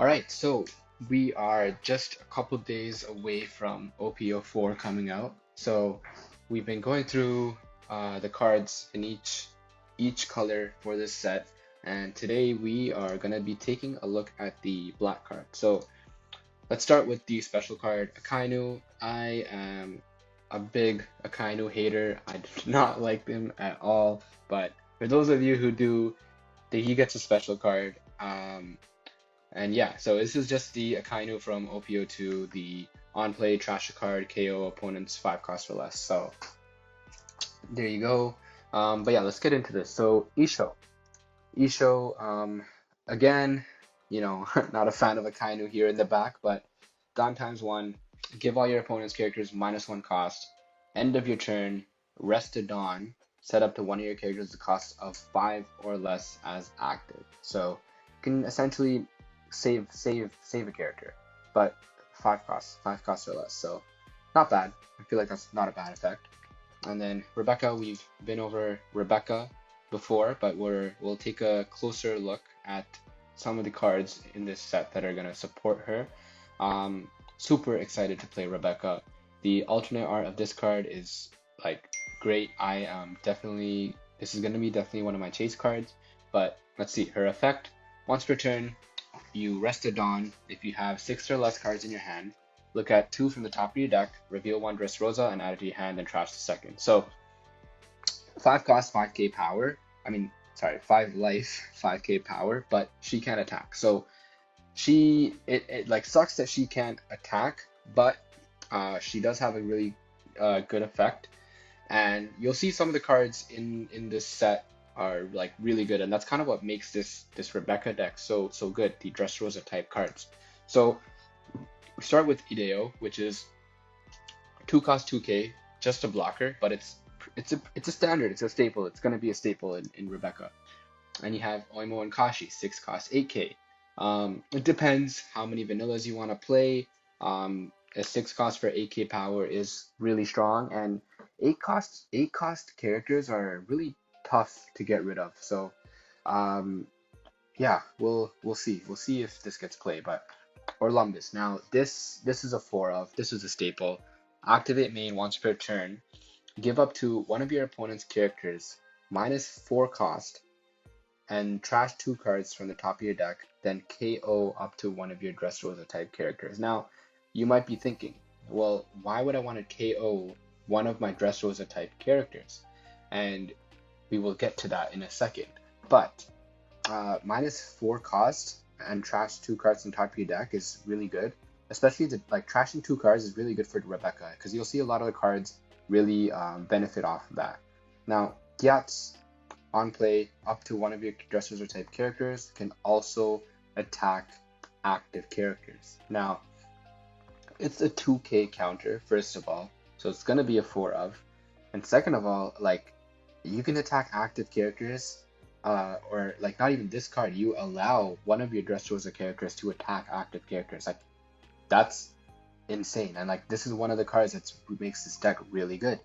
Alright, so we are just a couple days away from OP04 coming out. So we've been going through the cards in each color for this set, and today we are gonna be taking a look at the black card. So let's start with the special card, Akainu. I am a big Akainu hater. I do not like him at all, but for those of you who do, he gets a special card. And yeah, so this is just the Akainu from OP02, the on play trash a card, KO opponents 5 cost or less. So there you go. But yeah, let's get into this. So Isho, again, not a fan of Akainu here in the back, but Dawn times 1, give all your opponent's characters -1 cost, end of your turn, rest to Dawn, set up to one of your characters the cost of 5 or less as active. So you can essentially save a character, but 5 costs or less. So not bad. I feel like that's not a bad effect. And then Rebecca, we've been over Rebecca before, but we'll take a closer look at some of the cards in this set that are gonna support her. Super excited to play Rebecca. The alternate art of this card is like great. I definitely this is gonna be definitely one of my chase cards. But let's see her effect. Once per turn, you rest a Dawn. If you have 6 or less cards in your hand, look at 2 from the top of your deck, reveal 1 Dressrosa, and add it to your hand, and trash the second. So 5 cost, 5k power. I mean, sorry, 5 life, 5k power, but she can't attack. So it like sucks that she can't attack, but she does have a really good effect. And you'll see some of the cards in this set are like really good, and that's kind of what makes this Rebecca deck so good, the Dressrosa type cards. So we start with Ideo, which is 2 cost 2k, just a blocker, but it's a standard, it's a staple, it's gonna be a staple in Rebecca. And you have Oimo and Kashi, 6 cost 8k. It depends how many vanillas you want to play. A 6 cost for 8k power is really strong, and 8 cost characters are really tough to get rid of. So yeah, we'll see. We'll see if this gets played. But Orlumbus. Now this is a 4 of. This is a staple. Activate main once per turn. Give up to one of your opponent's characters -4 cost and trash 2 cards from the top of your deck, then KO up to one of your Dressrosa type characters. Now, you might be thinking, well, why would I want to KO one of my Dressrosa type characters? And we will get to that in a second. But -4 cost and trash 2 cards on top of your deck is really good. Especially like trashing 2 cards is really good for Rebecca, because you'll see a lot of the cards really benefit off of that. Now, Gyat's on play up to one of your Dressrosa type characters can also attack active characters. Now, it's a 2k counter, first of all, so it's gonna be a 4 of. And second of all, like, you can attack active characters, or like not even this card, you allow one of your Dressrosa characters to attack active characters. Like, that's insane. And like, this is one of the cards that makes this deck really good.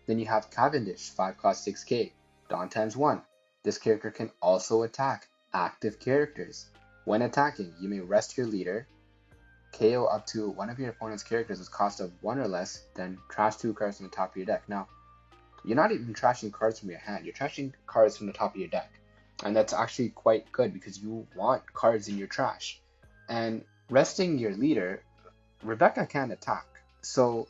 Then you have Cavendish, 5 cost 6k. Dawn times 1. This character can also attack active characters. When attacking, you may rest your leader, KO up to one of your opponent's characters with cost of 1 or less, then trash 2 cards from the top of your deck. Now, you're not even trashing cards from your hand, you're trashing cards from the top of your deck. And that's actually quite good because you want cards in your trash. And resting your leader, Rebecca can't attack. So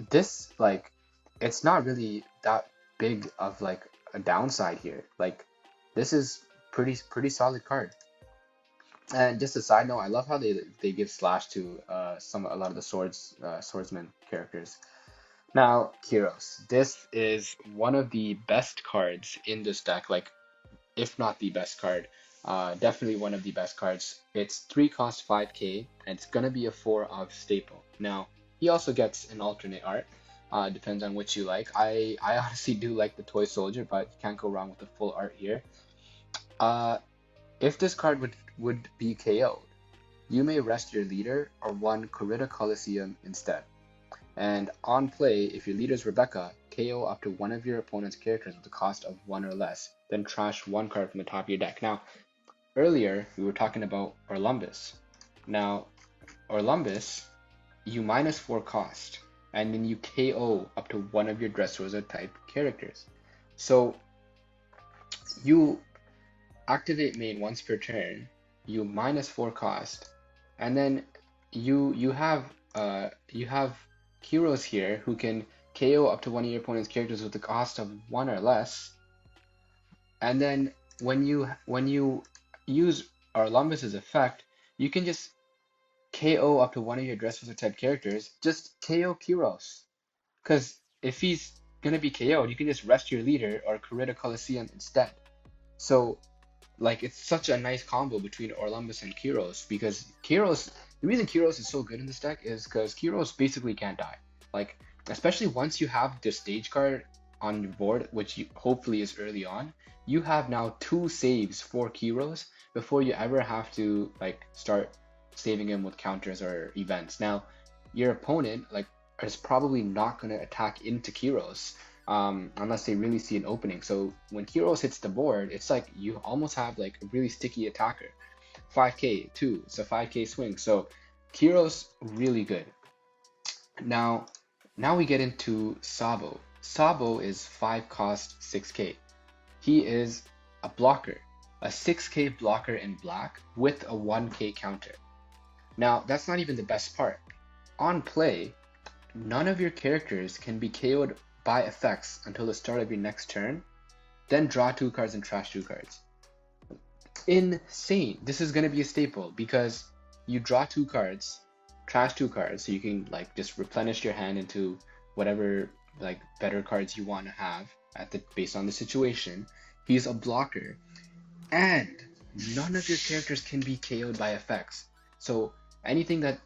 this, like, it's not really that big of like a downside here. Like, this is pretty solid card. And just a side note, I love how they give slash to a lot of the swordsman characters. Now, Kyros. This is one of the best cards in this deck, like if not the best card. Definitely one of the best cards. It's 3 cost 5k, and it's gonna be a 4 of staple. Now, he also gets an alternate art. Depends on which you like. I honestly do like the toy soldier, but you can't go wrong with the full art here. If this card would be KO'd, you may rest your leader or one Corrida Coliseum instead. And on play, if your leader is Rebecca, KO up to one of your opponent's characters with a cost of 1 or less, then trash 1 card from the top of your deck. Now, earlier we were talking about Orlumbus. Now, Orlumbus, you -4 cost, and then you KO up to one of your Dressrosa type characters. So you activate main once per turn, you -4 cost, and then you have heroes here who can KO up to one of your opponent's characters with the cost of one or less. And then when you use Arlumbus's effect, you can just KO up to one of your Dressrosa type characters, just KO Kyros. Because if he's gonna be KO'd, you can just rest your leader or create a Colosseum instead. So like it's such a nice combo between Orlumbus and Kyros because the reason Kyros is so good in this deck is because Kyros basically can't die. Like, especially once you have the stage card on your board, which hopefully is early on, you have now two saves for Kyros before you ever have to like start saving him with counters or events. Now, your opponent like is probably not going to attack into Kyros unless they really see an opening. So when Kyros hits the board, it's like you almost have like a really sticky attacker. 5k too, it's a 5k swing. So Kyros really good. Now, now we get into Sabo. Sabo is 5 cost 6k. He is a blocker, a 6k blocker in black with a 1k counter. Now, that's not even the best part. On play, none of your characters can be KO'd by effects until the start of your next turn, then draw 2 cards and trash 2 cards. Insane. This is going to be a staple because you draw 2 cards, trash 2 cards, so you can like just replenish your hand into whatever like better cards you want to have based on the situation. He's a blocker, and none of your characters can be KO'd by effects. So anything that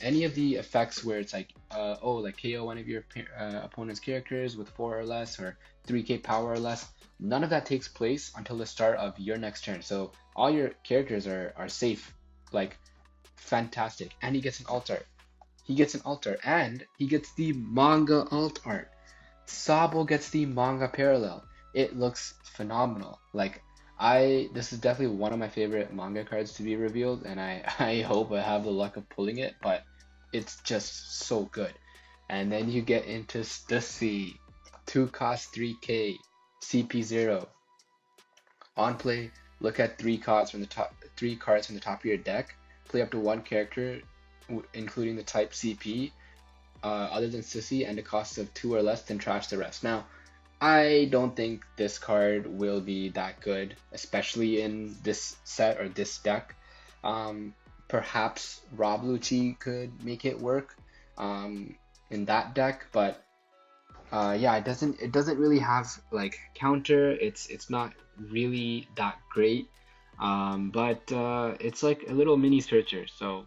any of the effects where it's like like KO one of your opponent's characters with 4 or less or 3k power or less, none of that takes place until the start of your next turn. So all your characters are safe. Like, fantastic. And he gets an alt art. He gets an alt art, and he gets the manga alt art. Sabo gets the manga parallel. It looks phenomenal. Like, this is definitely one of my favorite manga cards to be revealed, and I hope I have the luck of pulling it, but it's just so good. And then you get into Stussy, 2 cost 3k, CP0. On play, look at 3 cards from the top of your deck. Play up to 1 character, including the type CP, other than Stussy, and a cost of 2 or less, then trash the rest. Now, I don't think this card will be that good, especially in this set or this deck. Perhaps Rob Lucci could make it work in that deck, but yeah, it doesn't really have like counter. It's not really that great, but it's like a little mini searcher. So,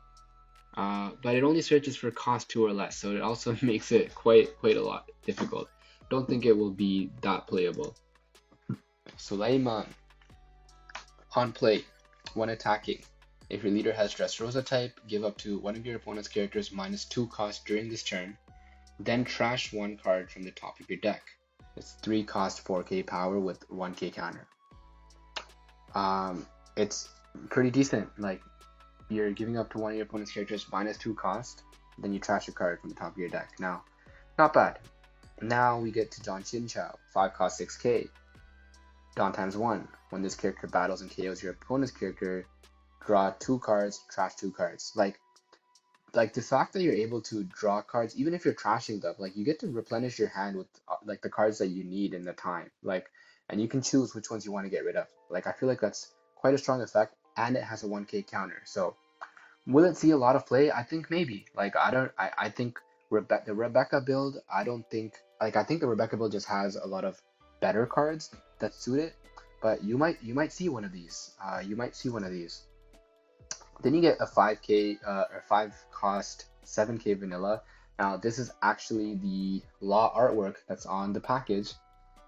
but it only searches for cost 2 or less, so it also makes it quite a lot difficult. Don't think it will be that playable. Suleiman. On play, when attacking, if your leader has Dressrosa type, give up to one of your opponent's characters -2 cost during this turn, then trash 1 card from the top of your deck. It's 3 cost 4k power with 1k counter. It's pretty decent. Like, you're giving up to one of your opponent's characters -2 cost, then you trash a card from the top of your deck. Now, not bad. Now we get to John Xinchao, 5 cost 6k. Dawn times 1. When this character battles and KOs your opponent's character, draw 2 cards, trash 2 cards. Like the fact that you're able to draw cards, even if you're trashing them, like you get to replenish your hand with like the cards that you need in the time. Like, and you can choose which ones you want to get rid of. Like, I feel like that's quite a strong effect, and it has a 1k counter. So will it see a lot of play? I think maybe. Like, I think the Rebecca build, I don't think, like, I think the Rebecca build just has a lot of better cards that suit it, but you might see one of these. You might see one of these. Then you get a 5k or 5 cost 7k vanilla. Now this is actually the law artwork that's on the package,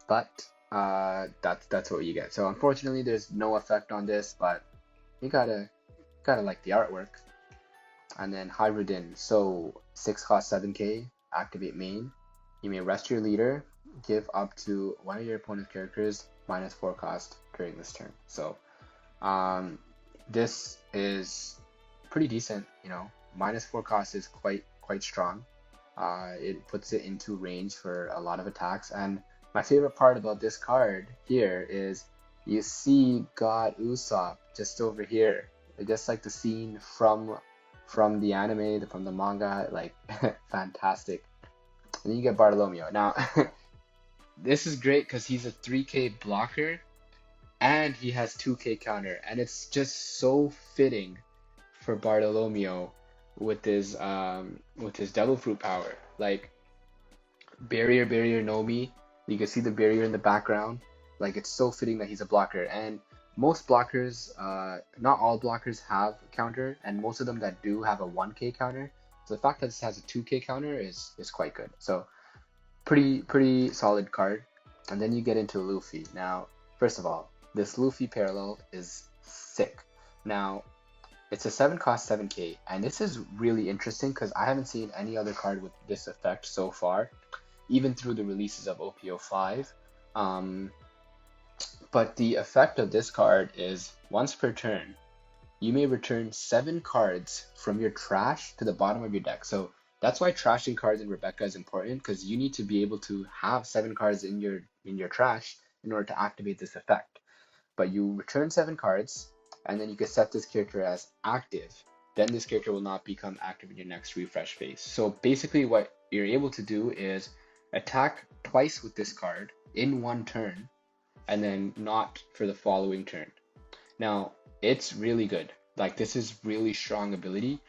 but that's what you get. So unfortunately, there's no effect on this, but you gotta like the artwork. And then Hybridin, so 6 cost 7k, activate main. You may rest your leader, give up to one of your opponent's characters -4 cost during this turn. So this is pretty decent, you know. -4 cost is quite strong. It puts it into range for a lot of attacks. And my favorite part about this card here is you see God Usopp just over here. Just like the scene from the anime, from the manga, like fantastic. And then you get Bartolomeo. Now, this is great because he's a 3K blocker and he has 2K counter, and it's just so fitting for Bartolomeo with his Devil Fruit power. Like barrier no mi. You can see the barrier in the background. Like it's so fitting that he's a blocker. And most blockers, not all blockers have counter, and most of them that do have a 1K counter. So the fact that this has a 2K counter is quite good. So pretty solid card. And then you get into Luffy. Now, first of all, this Luffy parallel is sick. Now, it's a 7 cost 7K, and this is really interesting because I haven't seen any other card with this effect so far, even through the releases of OP05. But the effect of this card is once per turn, you may return 7 cards from your trash to the bottom of your deck. So that's why trashing cards in Rebecca is important, because you need to be able to have 7 cards in your trash in order to activate this effect. But you return 7 cards, and then you can set this character as active. Then this character will not become active in your next refresh phase. So basically what you're able to do is attack twice with this card in one turn, and then not for the following turn. Now, it's really good. Like, this is really strong ability,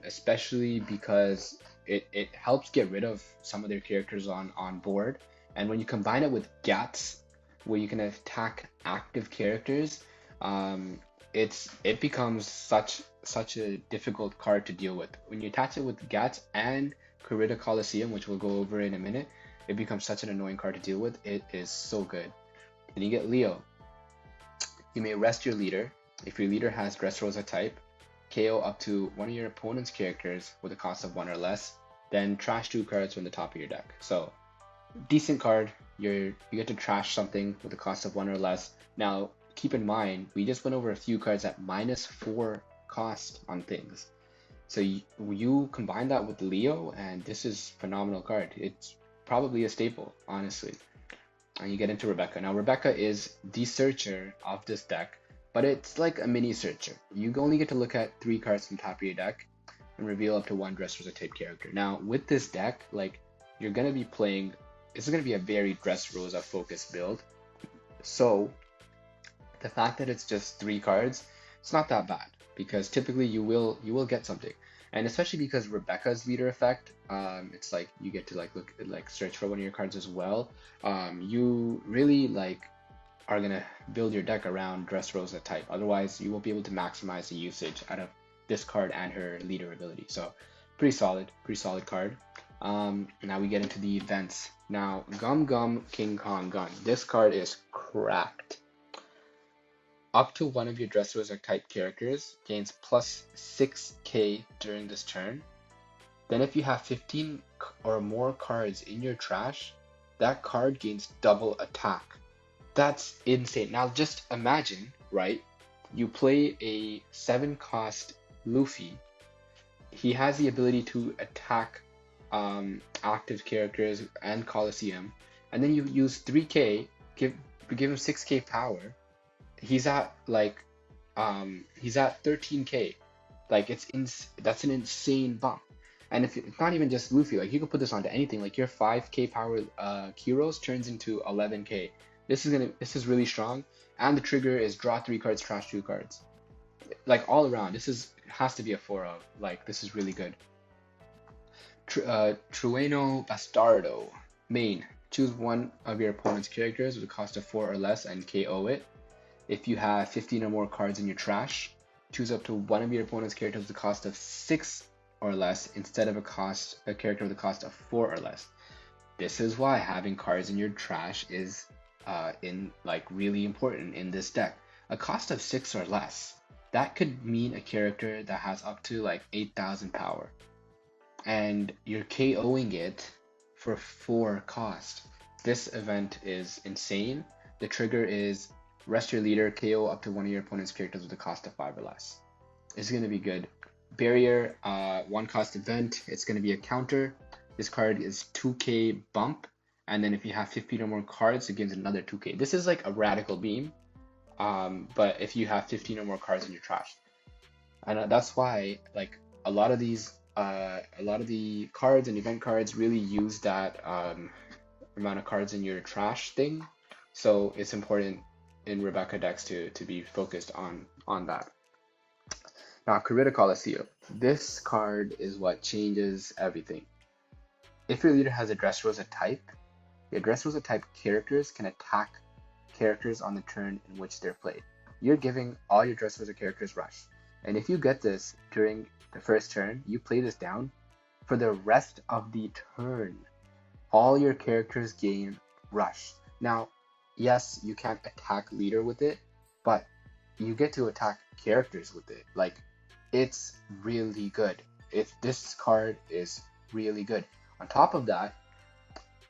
especially because it helps get rid of some of their characters on board. And when you combine it with Gats, where you can attack active characters, it becomes such a difficult card to deal with. When you attach it with Gats and Kurita Coliseum, which we'll go over in a minute, it becomes such an annoying card to deal with. It is so good. Then you get Leo. You may rest your leader. If your leader has Dressrosa type, KO up to one of your opponent's characters with a cost of 1 or less, then trash 2 cards from the top of your deck. So, decent card. You get to trash something with a cost of 1 or less. Now, keep in mind, we just went over a few cards at -4 cost on things. So you combine that with Leo, and this is phenomenal card. It's probably a staple, honestly. And you get into Rebecca. Now, Rebecca is the searcher of this deck, but it's like a mini searcher. You only get to look at 3 cards from the top of your deck and reveal up to 1 Dressrosa type character. Now, with this deck, like, you're going to be playing, this is going to be a very Dressrosa focused build. So, the fact that it's just 3 cards, it's not that bad, because typically you will get something. And especially because Rebecca's leader effect, it's like you get to search for one of your cards as well. You really are gonna build your deck around Dressrosa type. Otherwise, you won't be able to maximize the usage out of this card and her leader ability. So pretty solid card. Now we get into the events. Now, Gum Gum King Kong Gun. This card is cracked. Up to one of your Dressrosa type characters gains plus 6k during this turn. Then if you have 15 or more cards in your trash, that card gains double attack. That's insane. Now just imagine, right? You play a 7 cost Luffy. He has the ability to attack active characters and Coliseum, and then you use 3k, give him 6k power. He's at he's at 13k. Like that's an insane bump. And if it's not even just Luffy, like you can put this onto anything. Like your 5k power Kyros turns into 11k. This is really strong. And the trigger is draw 3 cards, trash 2 cards. Like all around, has to be a 4-0. Like this is really good. Trueno Bastardo. Main. Choose one of your opponent's characters with a cost of 4 or less and KO it. If you have 15 or more cards in your trash, choose up to one of your opponent's characters with a cost of 6 or less instead of a character with a cost of 4 or less. This is why having cards in your trash is really important in this deck. A cost of 6 or less, that could mean a character that has up to 8,000 power, and you're KOing it for 4 cost. This event is insane. The trigger is Rest your leader, KO up to one of your opponent's characters with a cost of 5 or less. It's going to be good. Barrier, one cost event. It's going to be a counter. This card is 2k bump, and then if you have 15 or more cards, it gives another 2k. This is like a radical beam, but if you have 15 or more cards in your trash, and that's why like a lot of the cards and event cards really use that amount of cards in your trash thing. So it's important in Rebecca decks to be focused on that. Now, Corrida Coliseum. This card is what changes everything. If your leader has a Dressrosa type, your Dressrosa type characters can attack characters on the turn in which they're played. You're giving all your Dressrosa characters rush. And if you get this during the first turn, you play this down, for the rest of the turn, all your characters gain rush. Now, yes, you can't attack leader with it, but you get to attack characters with it. Like, it's really good. This card is really good. On top of that,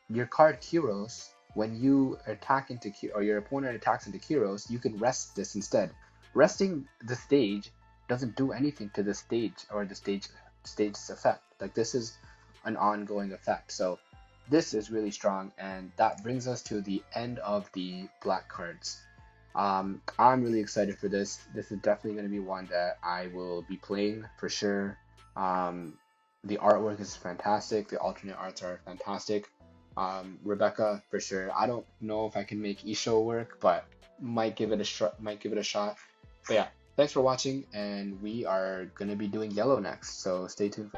your card Kyros, when you attack into or your opponent attacks into Kyros, you can rest this instead. Resting the stage doesn't do anything to the stage or the stage's effect. Like, this is an ongoing effect. So this is really strong, and that brings us to the end of the black cards. I'm really excited for this. This is definitely going to be one that I will be playing for sure. The artwork is fantastic. The alternate arts are fantastic. Rebecca for sure. I don't know if I can make Isho work, but might give it a shot. But yeah, thanks for watching, and we are gonna be doing yellow next. So stay tuned.